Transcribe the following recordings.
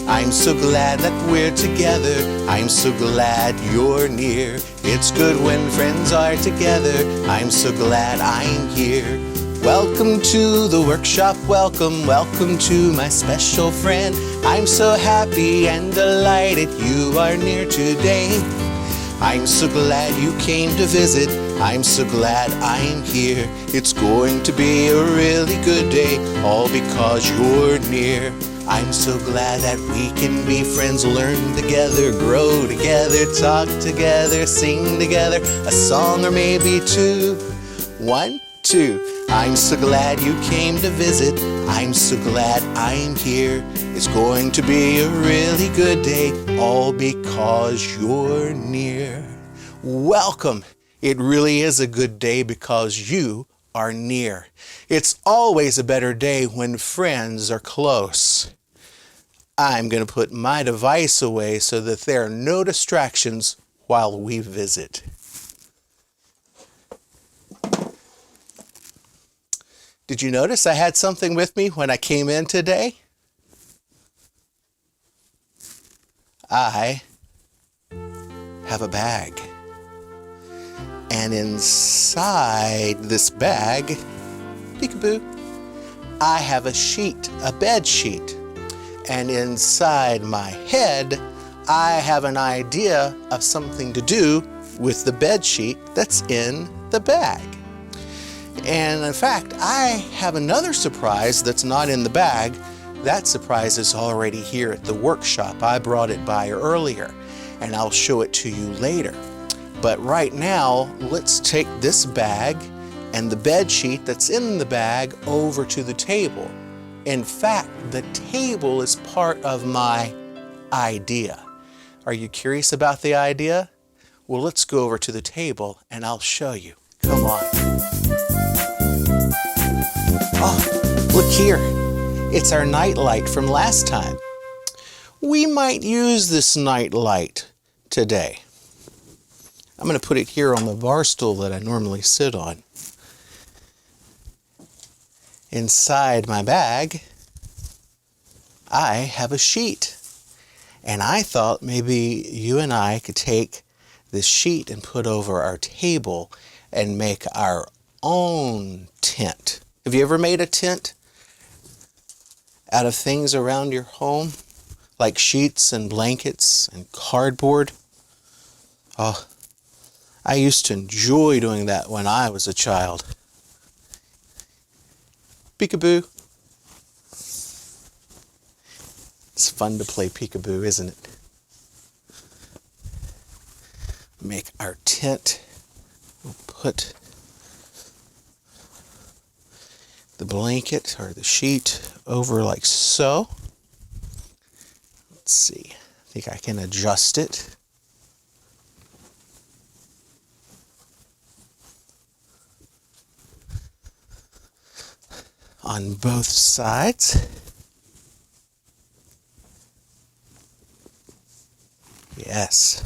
I'm so glad that we're together. I'm so glad you're near. It's good when friends are together. I'm so glad I'm here. Welcome to the workshop, welcome, welcome to my special friend. I'm so happy and delighted you are near today. I'm so glad you came to visit. I'm so glad I'm here. It's going to be a really good day, all because you're near. I'm so glad that we can be friends, learn together, grow together, talk together, sing together, a song or maybe two. 1, 2. I'm so glad you came to visit. I'm so glad I'm here. It's going to be a really good day, all because you're near. Welcome. It really is a good day because you are near. It's always a better day when friends are close. I'm going to put my device away so that there are no distractions while we visit. Did you notice I had something with me when I came in today? I have a bag. And inside this bag, peekaboo, I have a sheet, a bed sheet. And inside my head, I have an idea of something to do with the bed sheet that's in the bag. And in fact, I have another surprise that's not in the bag. That surprise is already here at the workshop. I brought it by earlier, and I'll show it to you later. But right now, let's take this bag and the bed sheet that's in the bag over to the table. In fact, the table is part of my idea. Are you curious about the idea? Well, let's go over to the table and I'll show you. Come on. Oh, look here. It's our night light from last time. We might use this night light today. I'm going to put it here on the bar stool that I normally sit on. Inside my bag, I have a sheet. And I thought maybe you and I could take this sheet and put over our table and make our own tent. Have you ever made a tent out of things around your home? Like sheets and blankets and cardboard? Oh, I used to enjoy doing that when I was a child. Peekaboo. It's fun to play peekaboo, isn't it? Make our tent. We'll put the blanket or the sheet over like so. Let's see. I think I can adjust it. On both sides. Yes.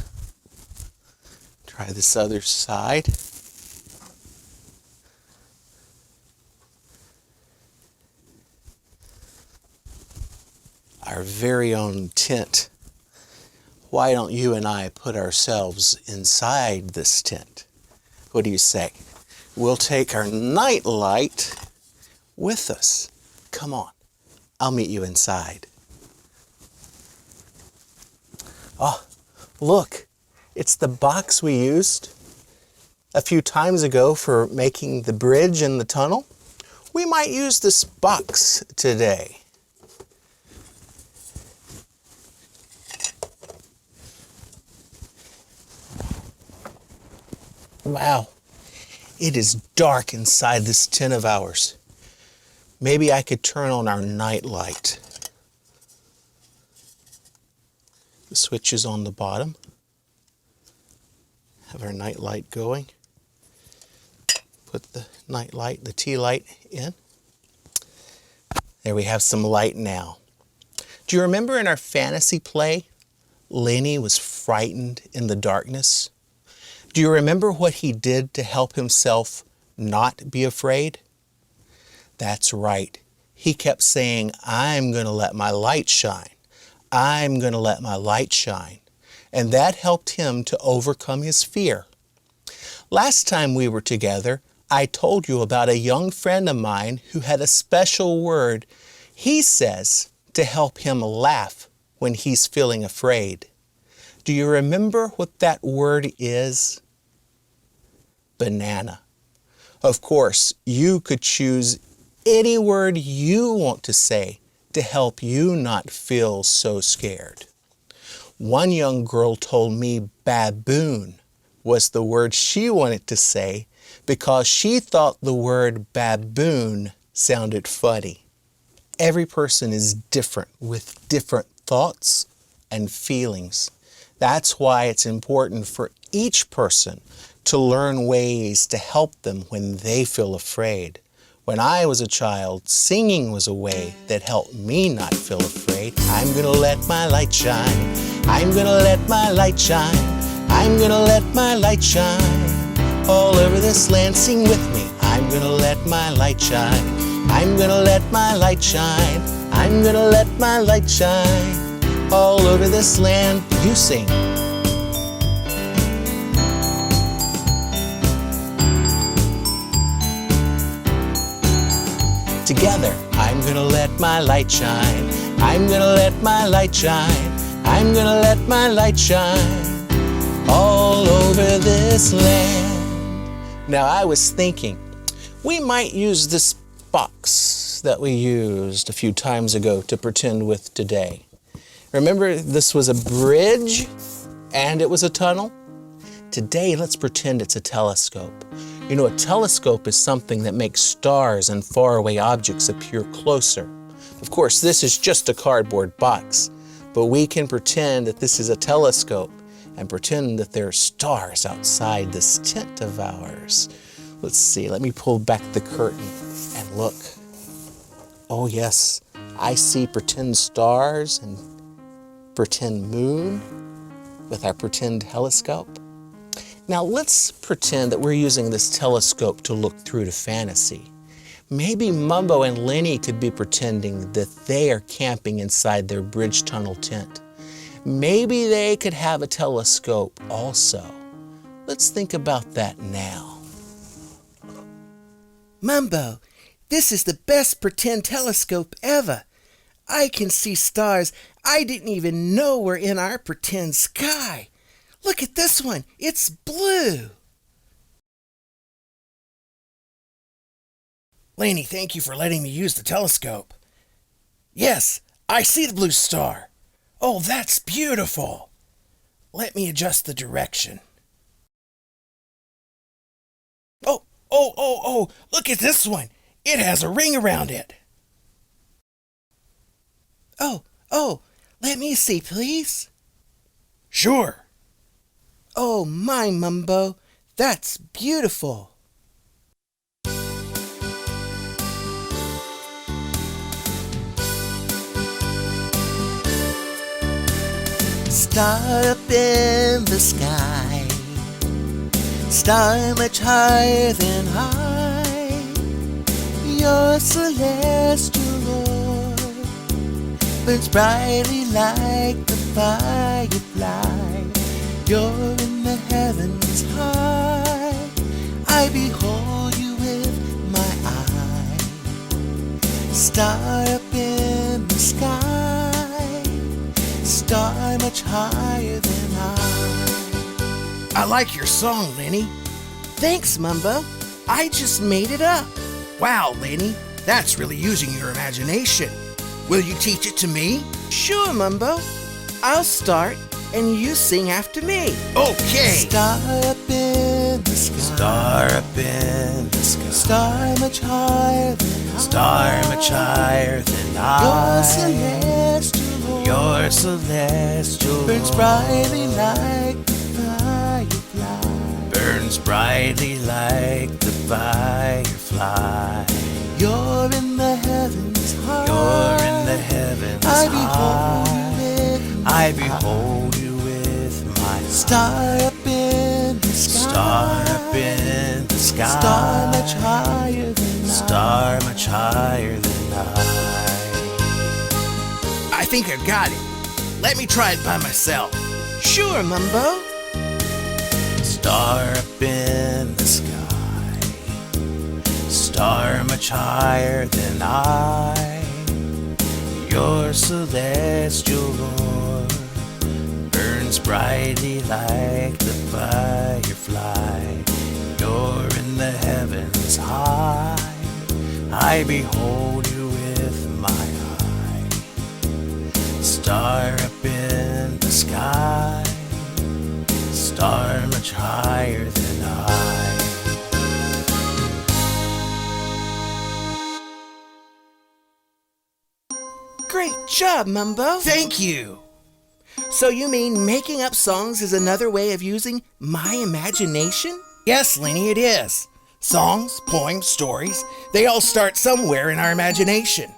Try this other side. Our very own tent. Why don't you and I put ourselves inside this tent? What do you say? We'll take our night light with us. Come on, I'll meet you inside. Oh, look, it's the box we used a few times ago for making the bridge in the tunnel. We might use this box today. Wow, it is dark inside this tent of ours. Maybe I could turn on our night light. The switch is on the bottom. Have our night light going. Put the night light, the tea light in. There we have some light now. Do you remember in our fantasy play, Lenny was frightened in the darkness? Do you remember what he did to help himself not be afraid? That's right. He kept saying, I'm going to let my light shine. I'm going to let my light shine. And that helped him to overcome his fear. Last time we were together, I told you about a young friend of mine who had a special word he says to help him laugh when he's feeling afraid. Do you remember what that word is? Banana. Of course, you could choose any word you want to say to help you not feel so scared. One young girl told me baboon was the word she wanted to say because she thought the word baboon sounded funny. Every person is different with different thoughts and feelings. That's why it's important for each person to learn ways to help them when they feel afraid. When I was a child, singing was a way that helped me not feel afraid. I'm gonna let my light shine. I'm gonna let my light shine. I'm gonna let my light shine. All over this land, sing with me. I'm gonna let my light shine. I'm gonna let my light shine. I'm gonna let my light shine. All over this land, you sing. Together, I'm gonna let my light shine. I'm gonna let my light shine. I'm gonna let my light shine all over this land. Now, I was thinking, we might use this box that we used a few times ago to pretend with today. Remember, this was a bridge and it was a tunnel? Today, let's pretend it's a telescope. You know, a telescope is something that makes stars and faraway objects appear closer. Of course, this is just a cardboard box, but we can pretend that this is a telescope and pretend that there are stars outside this tent of ours. Let's see, let me pull back the curtain and look. Oh yes, I see pretend stars and pretend moon with our pretend telescope. Now let's pretend that we're using this telescope to look through to fantasy. Maybe Mumbo and Lenny could be pretending that they are camping inside their bridge tunnel tent. Maybe they could have a telescope also. Let's think about that now. Mumbo, this is the best pretend telescope ever. I can see stars I didn't even know were in our pretend sky. Look at this one. It's blue. Lenny, thank you for letting me use the telescope. Yes, I see the blue star. Oh, that's beautiful. Let me adjust the direction. Oh, look at this one. It has a ring around it. Oh, let me see, please. Sure. Oh, my Mumbo, that's beautiful. Star up in the sky, star much higher than I. Your celestial orb burns brightly like the firefly. You're in the heavens high. I behold you with my eye. Star up in the sky, star much higher than I like your song, Lenny. Thanks, Mumbo. I just made it up. Wow, Lenny, that's really using your imagination. Will you teach it to me? Sure, Mumbo. I'll start and you sing after me. Okay. Star up in the sky. Star up in the sky. Star much higher than I. Star much higher than I. Your celestial burns brightly like the firefly. Burns brightly like the firefly. You're in the heavens high. You're in the heavens high. I behold you with my star up in the sky. Star up in the sky. Star much higher than I. Star much higher than I think I got it. Let me try it by myself. Sure, Mumbo. Star up in the sky, star much higher than I, your celestial orb burns brightly like the firefly. You're in the heavens high, I behold you with my eye. Star up in the sky, star much higher than I. Great job, Mumbo. Thank you. So you mean making up songs is another way of using my imagination? Yes, Lenny, it is. Songs, poems, stories, they all start somewhere in our imagination.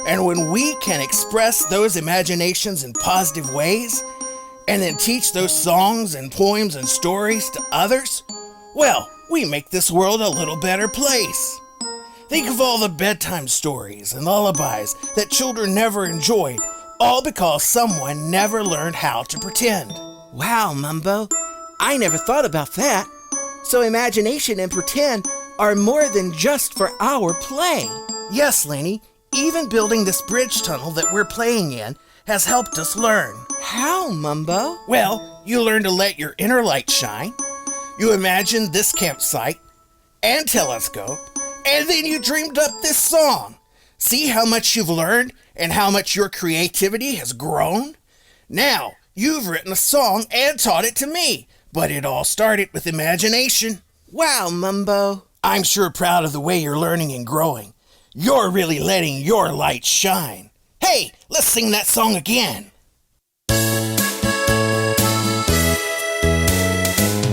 And when we can express those imaginations in positive ways, and then teach those songs and poems and stories to others, well, we make this world a little better place. Think of all the bedtime stories and lullabies that children never enjoyed, all because someone never learned how to pretend. Wow, Mumbo. I never thought about that. So imagination and pretend are more than just for our play. Yes, Lenny, even building this bridge tunnel that we're playing in has helped us learn. How, Mumbo? Well, you learn to let your inner light shine. You imagined this campsite and telescope, and then you dreamed up this song. See how much you've learned and how much your creativity has grown? Now, you've written a song and taught it to me, but it all started with imagination. Wow, Mumbo. I'm sure proud of the way you're learning and growing. You're really letting your light shine. Hey, let's sing that song again.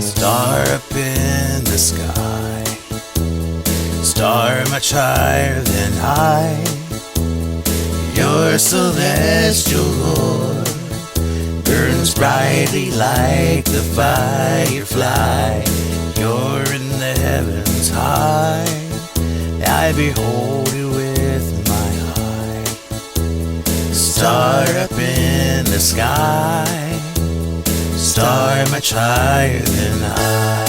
Star up in the sky, star much higher than I, your celestial orb burns brightly like the firefly. You're in the heavens high, I behold you with my eye. Star up in the sky, star much higher than I.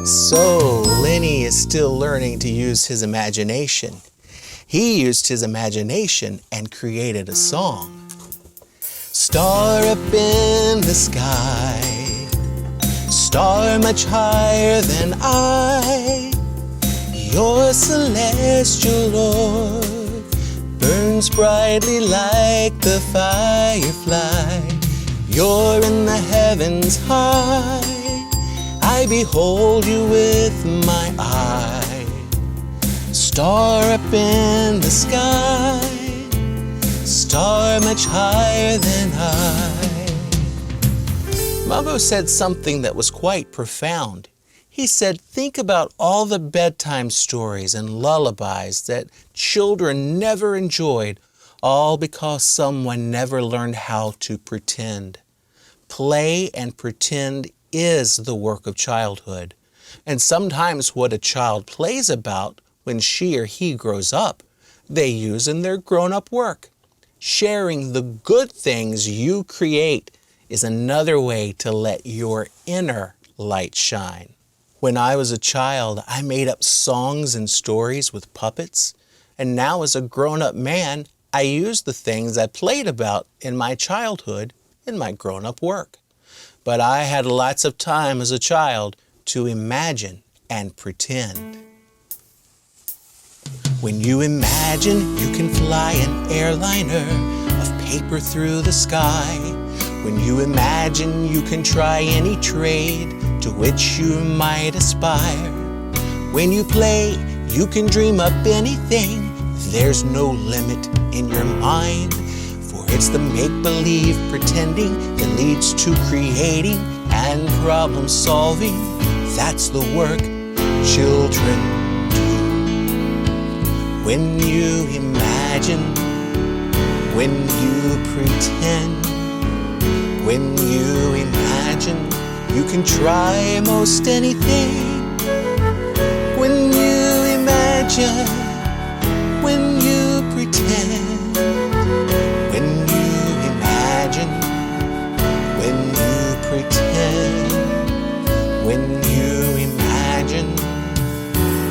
So Lenny is still learning to use his imagination. He used his imagination and created a song. Star up in the sky, star much higher than I, your celestial orb burns brightly like the firefly. You're in the heavens high, I behold you with my eye. Star up in the sky, star much higher than I. Mumbo said something that was quite profound. He said, think about all the bedtime stories and lullabies that children never enjoyed, all because someone never learned how to pretend. Play and pretend is the work of childhood. And sometimes what a child plays about when she or he grows up, they use in their grown-up work. Sharing the good things you create is another way to let your inner light shine. When I was a child, I made up songs and stories with puppets, and now as a grown-up man, I use the things I played about in my childhood in my grown-up work. But I had lots of time as a child to imagine and pretend. When you imagine you can fly an airliner of paper through the sky, when you imagine you can try any trade to which you might aspire, when you play, you can dream up anything. There's no limit in your mind, for it's the make-believe pretending that leads to creating and problem solving. That's the work children do. When you imagine, when you pretend, when you imagine, you can try most anything. When you imagine, when you pretend, when you imagine, when you pretend, when you imagine,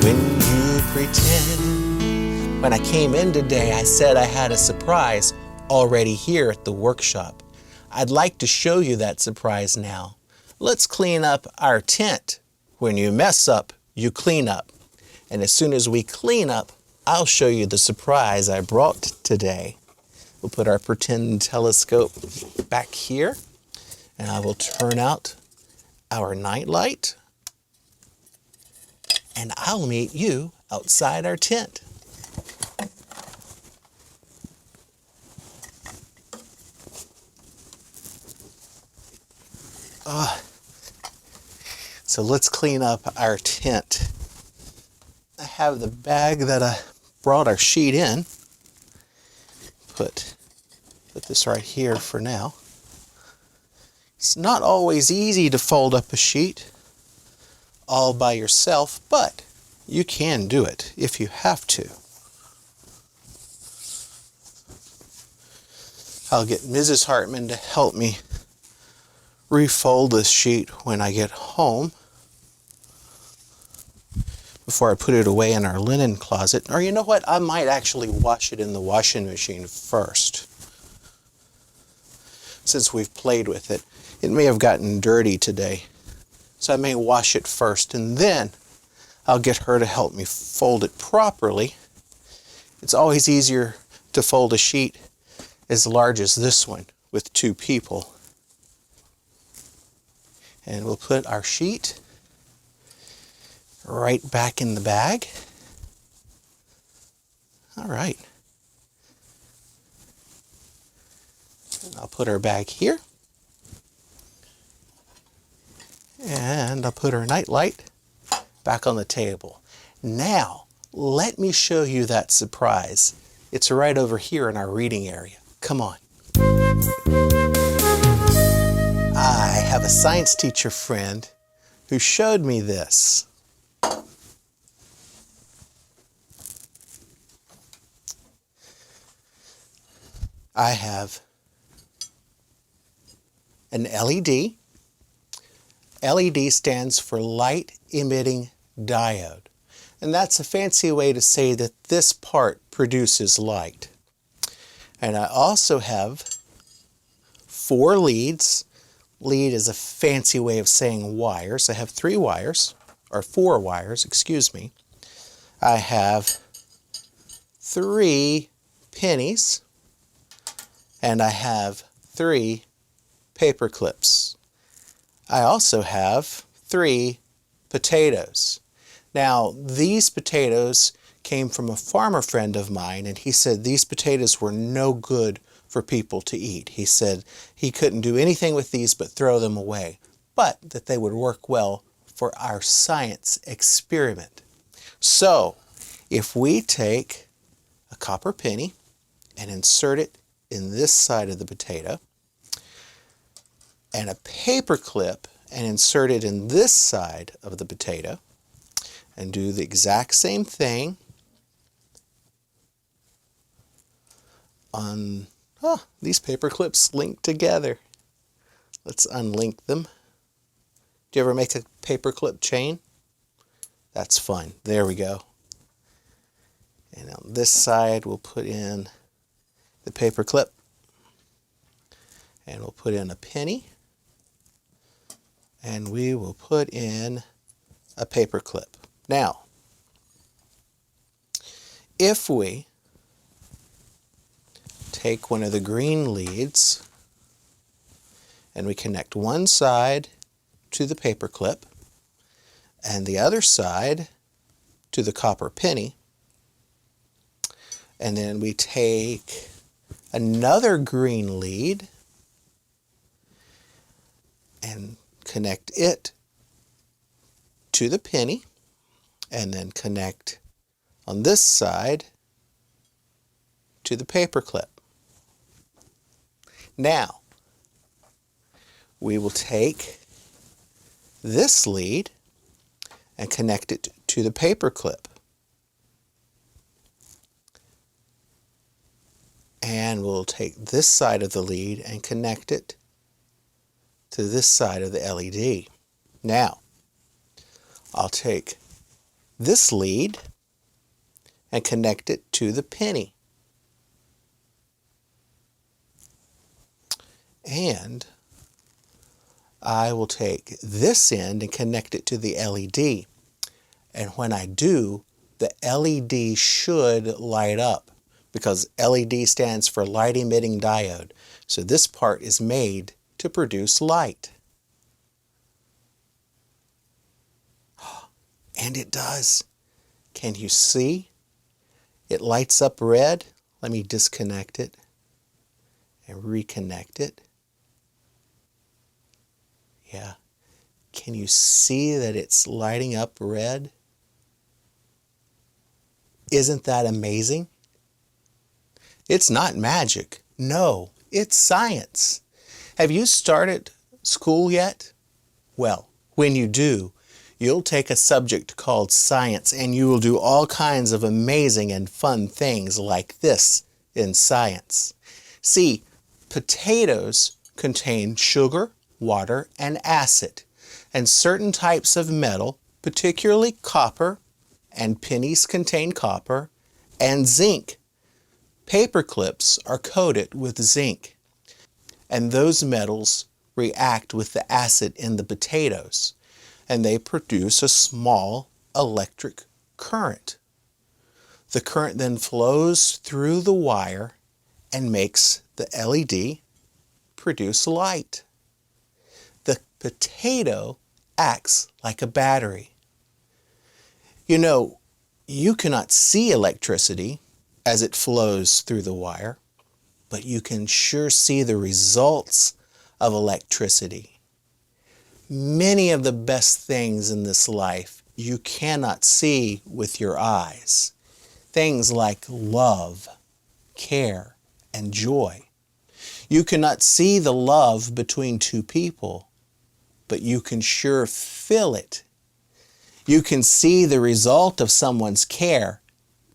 when you pretend. When I came in today, I said I had a surprise already here at the workshop. I'd like to show you that surprise now. Let's clean up our tent. When you mess up, you clean up. And as soon as we clean up, I'll show you the surprise I brought today. We'll put our pretend telescope back here, and I will turn out our night light, and I'll meet you outside our tent. So let's clean up our tent. I have the bag that I brought our sheet in. Put this right here for now. It's not always easy to fold up a sheet all by yourself, but you can do it if you have to. I'll get Mrs. Hartman to help me refold this sheet when I get home before I put it away in our linen closet. Or you know what? I might actually wash it in the washing machine first. Since we've played with it, it may have gotten dirty today. So I may wash it first, and then I'll get her to help me fold it properly. It's always easier to fold a sheet as large as this one with two people. And we'll put our sheet right back in the bag. All right. And I'll put our bag here. And I'll put our night light back on the table. Now, let me show you that surprise. It's right over here in our reading area. Come on. I have a science teacher friend who showed me this. I have an LED. LED stands for light emitting diode. And that's a fancy way to say that this part produces light. And I also have 4 leads. Lead is a fancy way of saying wires. I have 3 wires, or 4 wires, excuse me. I have 3 pennies, and I have 3 paper clips. I also have 3 potatoes. Now, these potatoes came from a farmer friend of mine, and he said these potatoes were no good for people to eat. He said he couldn't do anything with these but throw them away, but that they would work well for our science experiment. So, if we take a copper penny and insert it in this side of the potato, and a paper clip and insert it in this side of the potato, and do the exact same thing on, these paper clips link together. Let's unlink them. Do you ever make a paper clip chain? That's fun. There we go. And on this side, we'll put in the paper clip, and we'll put in a penny, and we will put in a paper clip. Now, if we take one of the green leads and we connect one side to the paper clip and the other side to the copper penny, and then we take another green lead and connect it to the penny, and then connect on this side to the paper clip. Now, we will take this lead and connect it to the paper clip. And we'll take this side of the lead and connect it to this side of the LED. Now, I'll take this lead and connect it to the penny. And I will take this end and connect it to the LED. And when I do, the LED should light up, because LED stands for light emitting diode. So this part is made to produce light. And it does. Can you see? It lights up red. Let me disconnect it and reconnect it. Yeah. Can you see that it's lighting up red? Isn't that amazing? It's not magic. No, it's science. Have you started school yet? Well, when you do, you'll take a subject called science and you will do all kinds of amazing and fun things like this in science. See, potatoes contain sugar, water, and acid, and certain types of metal, particularly copper, and pennies contain copper, and zinc. Paper clips are coated with zinc, and those metals react with the acid in the potatoes, and they produce a small electric current. The current then flows through the wire and makes the LED produce light. The potato acts like a battery. You know, you cannot see electricity as it flows through the wire, but you can sure see the results of electricity. Many of the best things in this life you cannot see with your eyes. Things like love, care, and joy. You cannot see the love between two people, but you can sure feel it. You can see the result of someone's care,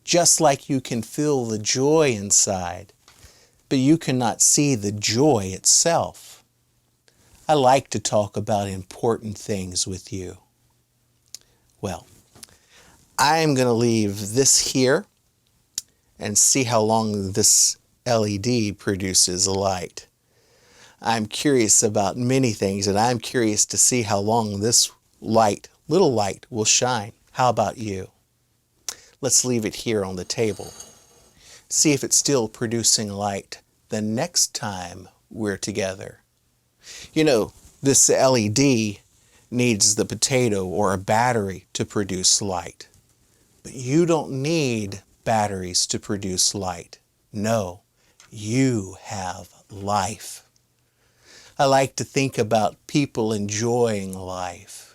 just like you can feel the joy inside, but you cannot see the joy itself. I like to talk about important things with you. Well, I'm going to leave this here and see how long this LED produces light. I'm curious about many things, and I'm curious to see how long this little light will shine. How about you? Let's leave it here on the table. See if it's still producing light the next time we're together. You know, this LED needs the potato or a battery to produce light. But you don't need batteries to produce light. No, you have life. I like to think about people enjoying life.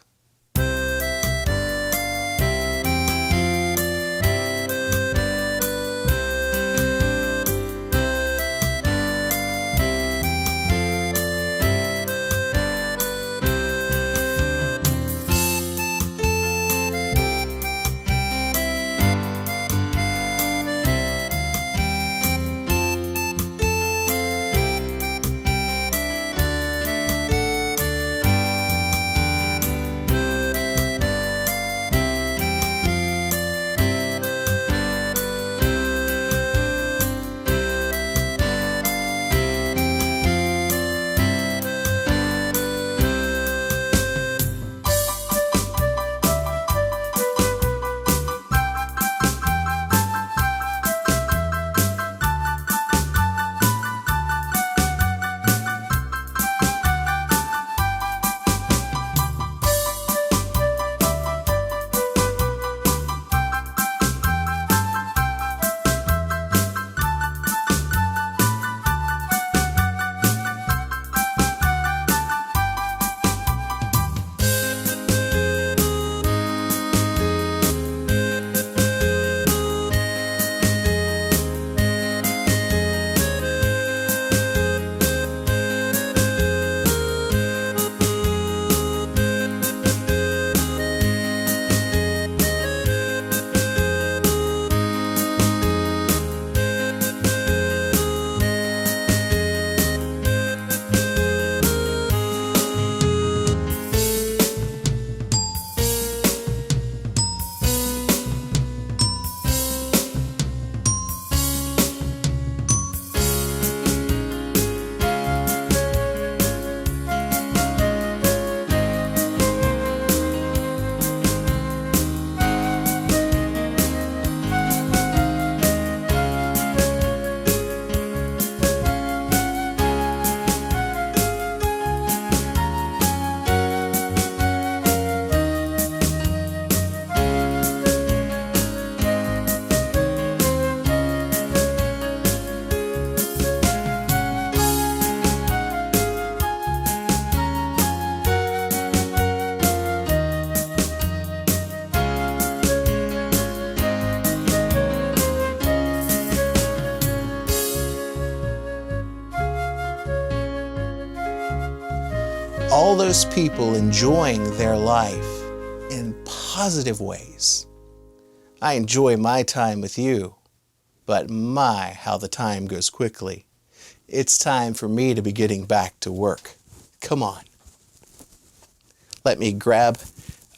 all those people enjoying their life in positive ways. I enjoy my time with you, but my, how the time goes quickly. It's time for me to be getting back to work. Come on. Let me grab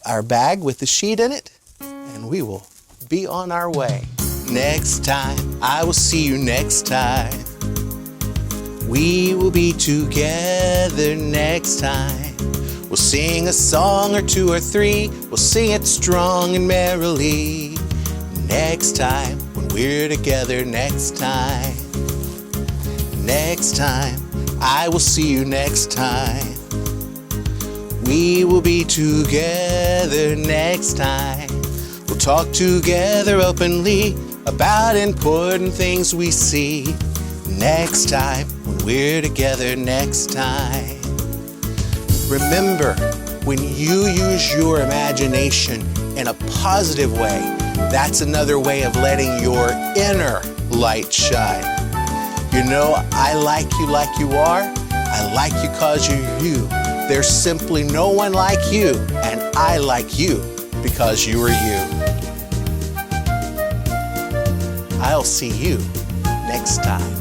our bag with the sheet in it, and we will be on our way. Next time, I will see you next time. We will be together next time. We'll sing a song or two or three. We'll sing it strong and merrily. Next time, when we're together next time. Next time, I will see you next time. We will be together next time. We'll talk together openly about important things we see. Next time, when we're together next time. Remember, when you use your imagination in a positive way, that's another way of letting your inner light shine. You know, I like you are. I like you 'cause you're you. There's simply no one like you, and I like you because you are you. I'll see you next time.